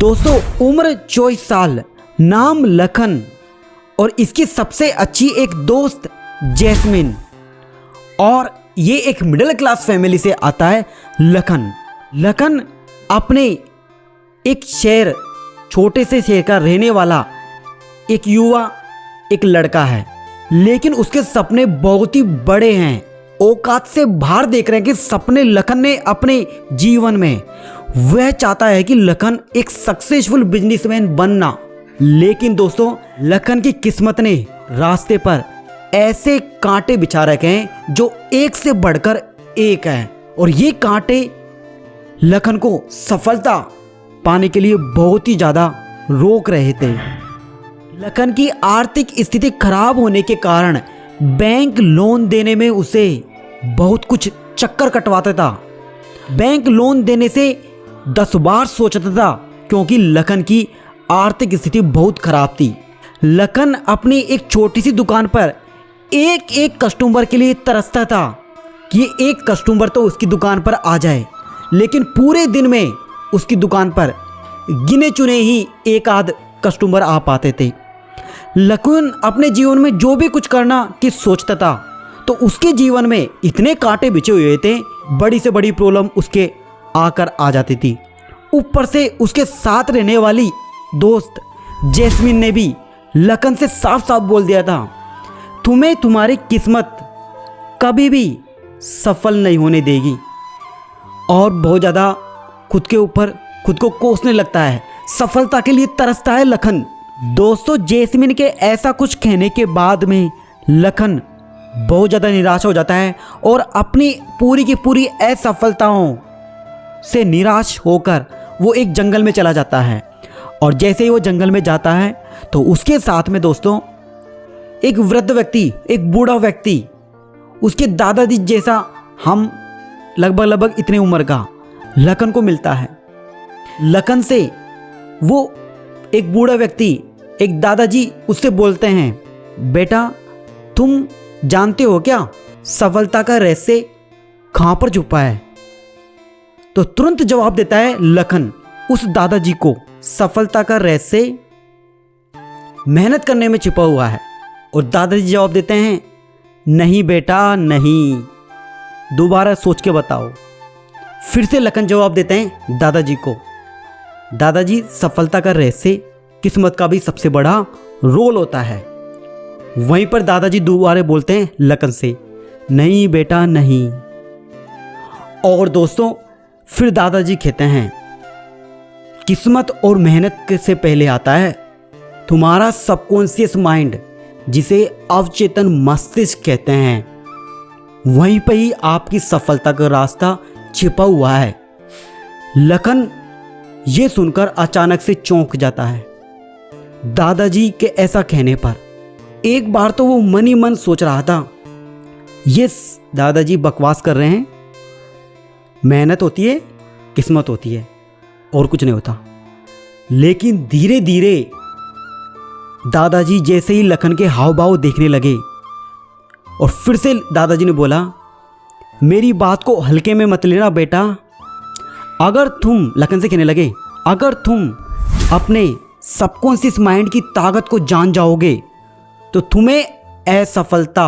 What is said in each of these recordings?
दोस्तों उम्र 24 साल, नाम लखन और इसकी सबसे अच्छी एक दोस्त जैस्मिन। और ये एक मिडिल क्लास फैमिली से आता है लखन अपने एक शहर, छोटे से शहर का रहने वाला एक युवा, एक लड़का है, लेकिन उसके सपने बहुत ही बड़े हैं। औकात से बाहर देख रहे हैं कि सपने लखन ने अपने जीवन में, वह चाहता है कि लखन एक सक्सेसफुल बिजनेसमैन बनना। लेकिन दोस्तों लखन की किस्मत ने रास्ते पर ऐसे कांटे बिछा रखे हैं जो एक से बढ़कर एक हैं, और ये कांटे लखन को सफलता पाने के लिए बहुत ही ज़्यादा रोक रहे थे। लखन की आर्थिक स्थिति खराब होने के कारण बैंक लोन देने में उसे बहुत कुछ चक्कर कटवाता था। बैंक लोन देने से 10 बार सोचता था, क्योंकि लखन की आर्थिक स्थिति बहुत खराब थी। लखन अपनी एक छोटी सी दुकान पर एक एक कस्टमर के लिए तरसता था कि एक कस्टमर तो उसकी दुकान पर आ जाए, लेकिन पूरे दिन में उसकी दुकान पर गिने चुने ही एक आध कस्टमर आ पाते थे। लखन अपने जीवन में जो भी कुछ करना कि सोचता था, तो उसके जीवन में इतने कांटे बिछे हुए थे, बड़ी से बड़ी प्रॉब्लम उसके आकर आ जाती थी। ऊपर से उसके साथ रहने वाली दोस्त जैस्मिन ने भी लखन से साफ साफ बोल दिया था, तुम्हें तुम्हारी किस्मत कभी भी सफल नहीं होने देगी। और बहुत ज़्यादा खुद के ऊपर खुद को कोसने लगता है, सफलता के लिए तरसता है लखन। दोस्तों जैस्मिन के ऐसा कुछ कहने के बाद में लखन बहुत ज़्यादा निराश हो जाता है और अपनी पूरी की पूरी असफलताओं से निराश होकर वो एक जंगल में चला जाता है। और जैसे ही वो जंगल में जाता है तो उसके साथ में दोस्तों एक वृद्ध व्यक्ति, एक बूढ़ा व्यक्ति, उसके दादाजी जैसा, हम लगभग इतने उम्र का, लखन को मिलता है। लखन से वो एक बूढ़ा व्यक्ति, एक दादाजी उससे बोलते हैं, बेटा तुम जानते हो क्या सफलता का रहस्य कहाँ पर छुपा है? तो तुरंत जवाब देता है लखन उस दादाजी को, सफलता का रहस्य मेहनत करने में छिपा हुआ है। और दादाजी जवाब देते हैं, नहीं बेटा नहीं, दोबारा सोच के बताओ। फिर से लखन जवाब देते हैं दादाजी को, दादाजी सफलता का रहस्य किस्मत का भी सबसे बड़ा रोल होता है। वहीं पर दादाजी दोबारा बोलते हैं लखन से, नहीं बेटा नहीं। और दोस्तों फिर दादाजी कहते हैं, किस्मत और मेहनत से पहले आता है तुम्हारा सबकॉन्शियस माइंड, जिसे अवचेतन मस्तिष्क कहते हैं। वहीं पर ही आपकी सफलता का रास्ता छिपा हुआ है। लखन ये सुनकर अचानक से चौंक जाता है दादाजी के ऐसा कहने पर। एक बार तो वो मन ही मन सोच रहा था, ये दादाजी बकवास कर रहे हैं, मेहनत होती है, किस्मत होती है, और कुछ नहीं होता। लेकिन धीरे धीरे दादाजी जैसे ही लखन के हाव भाव देखने लगे, और फिर से दादाजी ने बोला, मेरी बात को हल्के में मत लेना बेटा, अगर तुम, लखन से कहने लगे, अगर तुम अपने सबकॉन्शियस माइंड की ताकत को जान जाओगे तो तुम्हें असफलता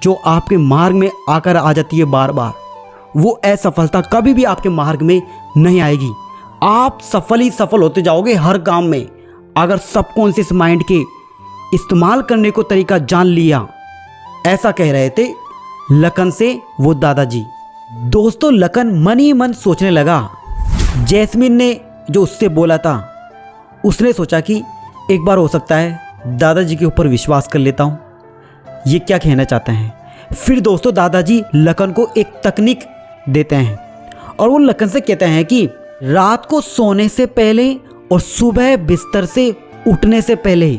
जो आपके मार्ग में आकर आ जाती है बार बार, वो असफलता कभी भी आपके मार्ग में नहीं आएगी। आप सफल ही सफल होते जाओगे हर काम में, अगर सबकॉन्शियस माइंड के इस्तेमाल करने को तरीका जान लिया। ऐसा कह रहे थे लखन से वो दादाजी। दोस्तों लखन मन ही मन सोचने लगा, जैस्मिन ने जो उससे बोला था, उसने सोचा कि एक बार हो सकता है दादाजी के ऊपर विश्वास कर लेता हूँ, ये क्या कहना चाहते हैं। फिर दोस्तों दादाजी लखन को एक तकनीक देते हैं, और वो लखन से कहते हैं कि रात को सोने से पहले और सुबह बिस्तर से उठने से पहले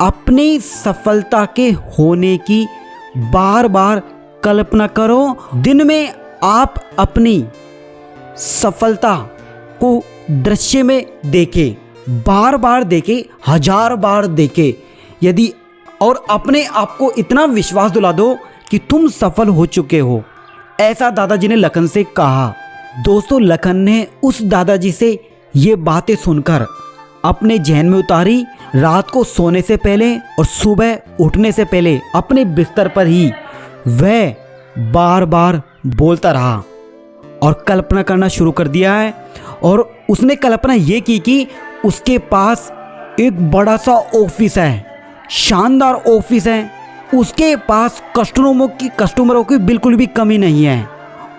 अपनी सफलता के होने की बार बार कल्पना करो। दिन में आप अपनी सफलता को दृश्य में देखें, बार बार देखें, 1000 बार देखें, यदि, और अपने आप को इतना विश्वास दिला दो कि तुम सफल हो चुके हो। ऐसा दादाजी ने लखन से कहा। दोस्तों लखन ने उस दादाजी से ये बातें सुनकर अपने जहन में उतारी। रात को सोने से पहले और सुबह उठने से पहले अपने बिस्तर पर ही वह बार बार बोलता रहा और कल्पना करना शुरू कर दिया है। और उसने कल्पना ये की कि उसके पास एक बड़ा सा ऑफिस है, शानदार ऑफिस है, उसके पास कस्टमरों की बिल्कुल भी कमी नहीं है।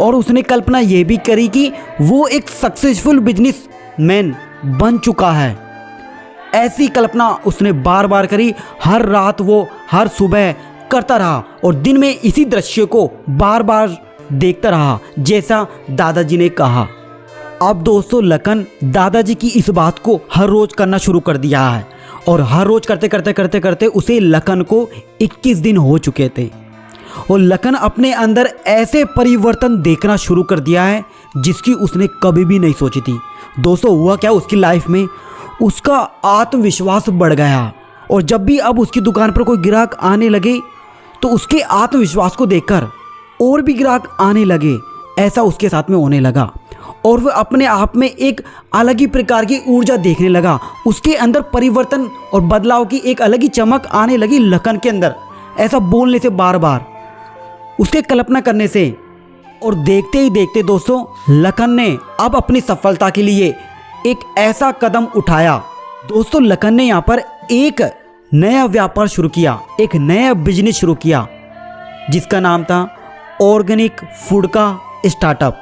और उसने कल्पना ये भी करी कि वो एक सक्सेसफुल बिजनेसमैन बन चुका है। ऐसी कल्पना उसने बार बार करी। हर रात वो हर सुबह करता रहा और दिन में इसी दृश्य को बार बार देखता रहा, जैसा दादाजी ने कहा। अब दोस्तों लखन दादाजी की इस बात को हर रोज करना शुरू कर दिया है और हर रोज करते करते उसे लखन को 21 दिन हो चुके थे। और लखन अपने अंदर ऐसे परिवर्तन देखना शुरू कर दिया है जिसकी उसने कभी भी नहीं सोची थी। दोस्तों हुआ क्या, उसकी लाइफ में उसका आत्मविश्वास बढ़ गया और जब भी अब उसकी दुकान पर कोई ग्राहक आने लगे तो उसके आत्मविश्वास को देखकर और भी ग्राहक आने लगे। ऐसा उसके साथ में होने लगा और वह अपने आप में एक अलग ही प्रकार की ऊर्जा देखने लगा। उसके अंदर परिवर्तन और बदलाव की एक अलग ही चमक आने लगी लखन के अंदर, ऐसा बोलने से, बार बार उसके कल्पना करने से। और देखते ही देखते दोस्तों लखन ने अब अपनी सफलता के लिए एक ऐसा कदम उठाया। दोस्तों लखन ने यहाँ पर एक नया व्यापार शुरू किया, एक नया बिजनेस शुरू किया जिसका नाम था ऑर्गेनिक फूड का स्टार्टअप।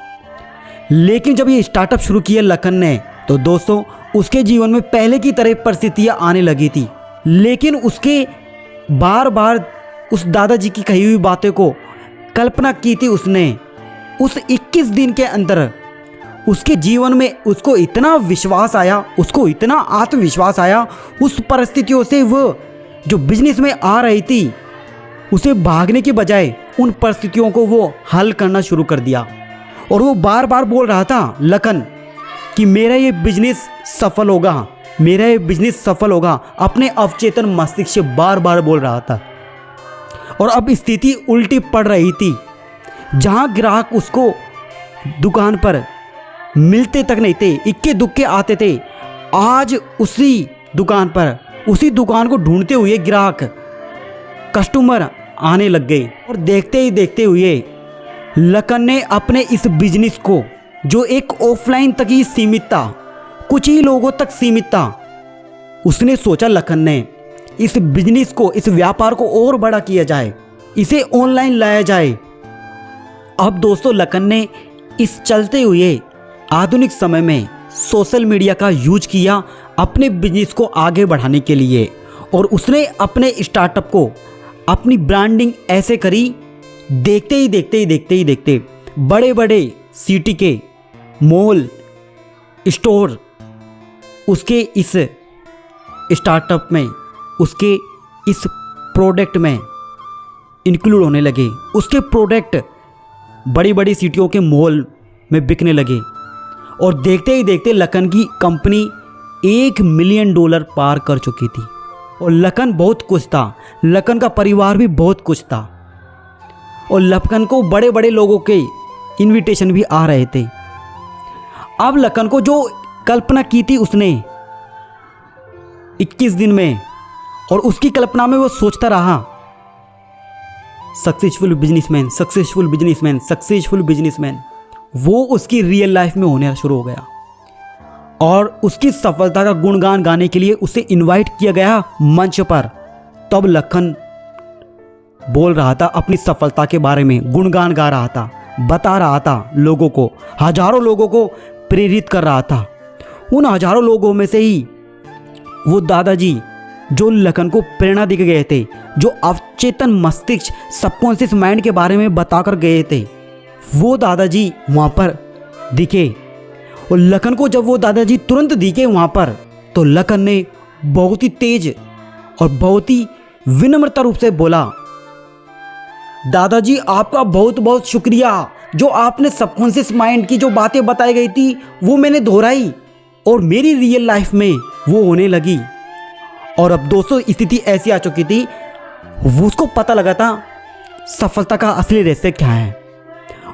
लेकिन जब ये स्टार्टअप शुरू किया लखन ने तो दोस्तों उसके जीवन में पहले की तरह परिस्थितियां आने लगी थी। लेकिन उसके बार बार उस दादाजी की कही हुई बातें को कल्पना की थी उसने। उस 21 दिन के अंदर उसके जीवन में उसको इतना विश्वास आया, उसको इतना आत्मविश्वास आया, उस परिस्थितियों से वो जो बिजनेस में आ रही थी उसे भागने के बजाय उन परिस्थितियों को वो हल करना शुरू कर दिया। और वो बार बार बोल रहा था लखन कि मेरा ये बिजनेस सफल होगा, मेरा ये बिजनेस सफल होगा, अपने अवचेतन मस्तिष्क से बार बार बोल रहा था। और अब स्थिति उल्टी पड़ रही थी, जहाँ ग्राहक उसको दुकान पर मिलते तक नहीं थे, इक्के दुक्के आते थे। आज उसी दुकान पर, उसी दुकान को ढूंढते हुए ग्राहक कस्टमर आने लग गए। और देखते ही देखते हुए लखन ने अपने इस बिजनेस को, जो एक ऑफलाइन तक ही सीमित था, कुछ ही लोगों तक सीमित था, उसने सोचा लखन ने इस बिजनेस को, इस व्यापार को और बड़ा किया जाए, इसे ऑनलाइन लाया जाए। अब दोस्तों लखन ने इस चलते हुए आधुनिक समय में सोशल मीडिया का यूज किया अपने बिजनेस को आगे बढ़ाने के लिए। और उसने अपने स्टार्टअप को, अपनी ब्रांडिंग ऐसे करी, देखते ही देखते बड़े बड़े सिटी के मॉल, स्टोर उसके इस स्टार्टअप में, उसके इस प्रोडक्ट में इंक्लूड होने लगे। उसके प्रोडक्ट बड़ी बड़ी सिटियों के मॉल में बिकने लगे। और देखते ही देखते लखन की कंपनी $1 मिलियन पार कर चुकी थी। और लखन बहुत खुश था, लखन का परिवार भी बहुत खुश था और लखन को बड़े बड़े लोगों के इनविटेशन भी आ रहे थे। अब लखन को जो कल्पना की थी उसने 21 दिन में, और उसकी कल्पना में वो सोचता रहा successful businessman, successful businessman, successful businessman, वो उसकी रियल लाइफ में होने शुरू हो गया। और उसकी सफलता का गुणगान गाने के लिए उसे इनवाइट किया गया मंच पर। तब लखन बोल रहा था अपनी सफलता के बारे में, गुणगान गा रहा था, बता रहा था लोगों को, हजारों लोगों को प्रेरित कर रहा था। उन हजारों लोगों में से ही वो दादाजी जो लखन को प्रेरणा दे गए थे, जो अवचेतन मस्तिष्क, सबकॉन्शियस माइंड के बारे में बताकर गए थे, वो दादाजी वहाँ पर दिखे। और लखन को जब वो दादाजी तुरंत दिखे वहाँ पर, तो लखन ने बहुत ही तेज और बहुत ही विनम्रता रूप से बोला, दादाजी आपका बहुत बहुत शुक्रिया, जो आपने सबकॉन्शियस माइंड की जो बातें बताई गई थी वो मैंने दोहराई और मेरी रियल लाइफ में वो होने लगी। और अब दोस्तों स्थिति ऐसी आ चुकी थी, वो उसको पता लगा था सफलता का असली रहस्य क्या है।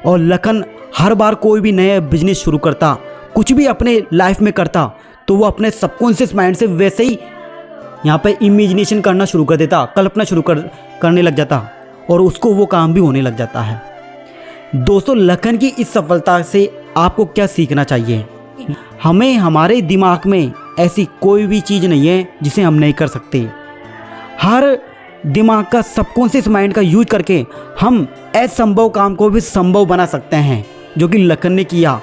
और लखन हर बार कोई भी नया बिजनेस शुरू करता कुछ भी अपने लाइफ में करता तो वो अपने सबकॉन्शियस माइंड से वैसे ही यहाँ पे इमेजिनेशन करना शुरू कर देता, कल्पना करने लग जाता और उसको वो काम भी होने लग जाता है। दोस्तों, लखन की इस सफलता से आपको क्या सीखना चाहिए? हमें हमारे दिमाग में ऐसी कोई भी चीज़ नहीं है जिसे हम नहीं कर सकते। हर दिमाग का सबकॉन्शियस माइंड का यूज करके हम असंभव काम को भी संभव बना सकते हैं, जो कि लखन ने किया।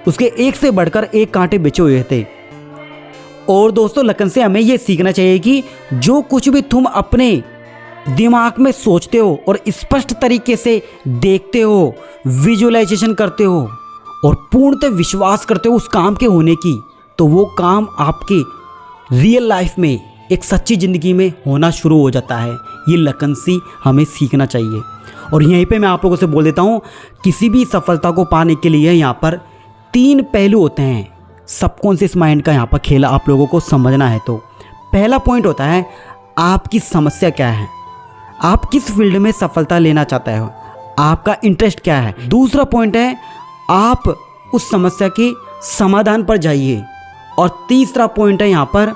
उसके एक से बढ़कर एक कांटे बिछे हुए थे। और दोस्तों, लखन से हमें यह सीखना चाहिए कि जो कुछ भी तुम अपने दिमाग में सोचते हो और स्पष्ट तरीके से देखते हो, विजुअलाइजेशन करते हो और पूर्णतः विश्वास करते हो उस काम के होने की, तो वो काम आपके रियल लाइफ में, एक सच्ची ज़िंदगी में होना शुरू हो जाता है। ये लखन से हमें सीखना चाहिए। और यहीं पे मैं आप लोगों से बोल देता हूँ, किसी भी सफलता को पाने के लिए यहाँ पर 3 पहलू होते हैं। सबकॉन्शियस माइंड का यहाँ पर खेल आप लोगों को समझना है। तो पहला पॉइंट होता है, आपकी समस्या क्या है, आप किस फील्ड में सफलता लेना चाहते हो, आपका इंटरेस्ट क्या है। दूसरा पॉइंट है, आप उस समस्या के समाधान पर जाइए। और तीसरा पॉइंट है यहाँ पर,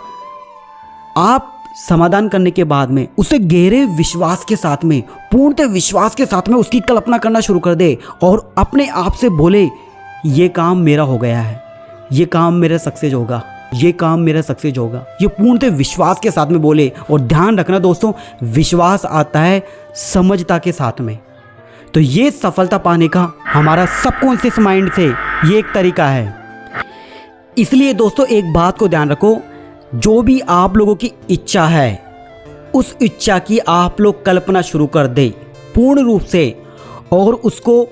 आप समाधान करने के बाद में उसे गहरे विश्वास के साथ में, पूर्णतः विश्वास के साथ में उसकी कल्पना करना शुरू कर दे और अपने आप से बोले, ये काम मेरा हो गया है, ये काम मेरा सक्सेस होगा, ये काम मेरा सक्सेस होगा। ये पूर्णतः विश्वास के साथ में बोले। और ध्यान रखना दोस्तों, विश्वास आता है समझता के साथ में। तो ये सफलता पाने का हमारा सबकॉन्शियस माइंड से ये एक तरीका है। इसलिए दोस्तों, एक बात को ध्यान रखो, जो भी आप लोगों की इच्छा है, उस इच्छा की आप लोग कल्पना शुरू कर दे पूर्ण रूप से, और उसको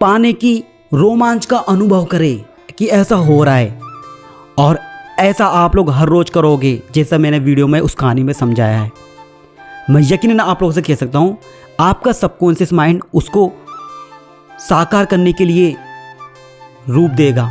पाने की रोमांच का अनुभव करें कि ऐसा हो रहा है। और ऐसा आप लोग हर रोज़ करोगे, जैसा मैंने वीडियो में उस कहानी में समझाया है। मैं यकीनन आप लोगों से कह सकता हूँ, आपका सबकॉन्शियस माइंड उसको साकार करने के लिए रूप देगा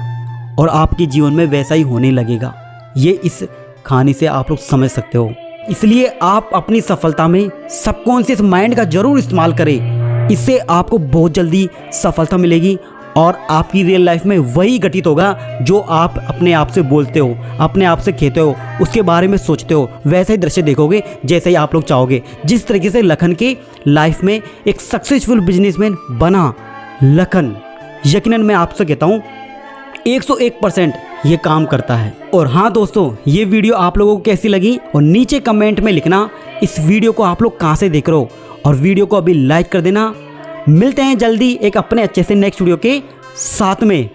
और आपके जीवन में वैसा ही होने लगेगा। ये इस कहानी से आप लोग समझ सकते हो। इसलिए आप अपनी सफलता में सबकॉन्शियस माइंड का जरूर इस्तेमाल करें। इससे आपको बहुत जल्दी सफलता मिलेगी और आपकी रियल लाइफ में वही घटित होगा जो आप अपने आप से बोलते हो, अपने आप से कहते हो, उसके बारे में सोचते हो। वैसे ही दृश्य देखोगे जैसे ही आप लोग चाहोगे। जिस तरीके से लखन के लाइफ में एक सक्सेसफुल बिजनेसमैन बना लखन, यकीनन मैं आपसे कहता हूँ 101% ये काम करता है। और हाँ दोस्तों, ये वीडियो आप लोगों को कैसी लगी और नीचे कमेंट में लिखना इस वीडियो को आप लोग कहाँ से देख रहे हो, और वीडियो को अभी लाइक कर देना। मिलते हैं जल्दी एक अपने अच्छे से नेक्स्ट वीडियो के साथ में।